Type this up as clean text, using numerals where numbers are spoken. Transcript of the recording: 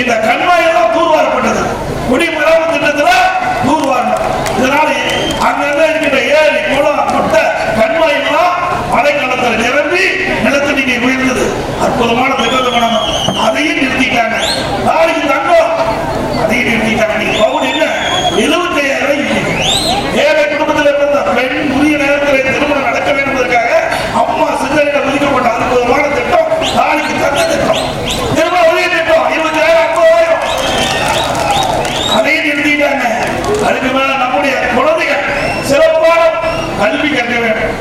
இந்த கண்மாயெல்லாம் தூர்வாரப்பட்டது. குடிமராமத்து திட்டத்துல தூர்வாரணும். இதனால அங்கங்க இருக்கின்ற ஏரி குளம் குட்டை கண்மாயெல்லாம் மழை காலத்தில் நிரம்பி நிலத்தடி நீர் உயர்ந்தது. அற்புதமான திட்டத்தை பண்ணணும். அதையும் நிறுத்திட்டாங்க. நாளைக்கு தங்கம் அதையும் நிறுத்திட்டாங்க. நீங்க பவுன் என்ன 75,000 ஏழை குடும்பத்தில் இருந்த பெண் உரிய நேரத்தில் திருமணம் நடக்க வேண்டும் என்பதற்காக அம்மா சிந்தனையில ஒதுக்கப்பட்ட அற்புதமான திட்டம் நாளைக்கு தங்க திட்டம். திரும்ப உரிய திட்டம் 20,000 50,000 அதையும் நிறுத்திட்டாங்க. அதுக்கு மேல நம்முடைய குழந்தைகள் சிறப்பான கல்வி கற்க வேண்டும்.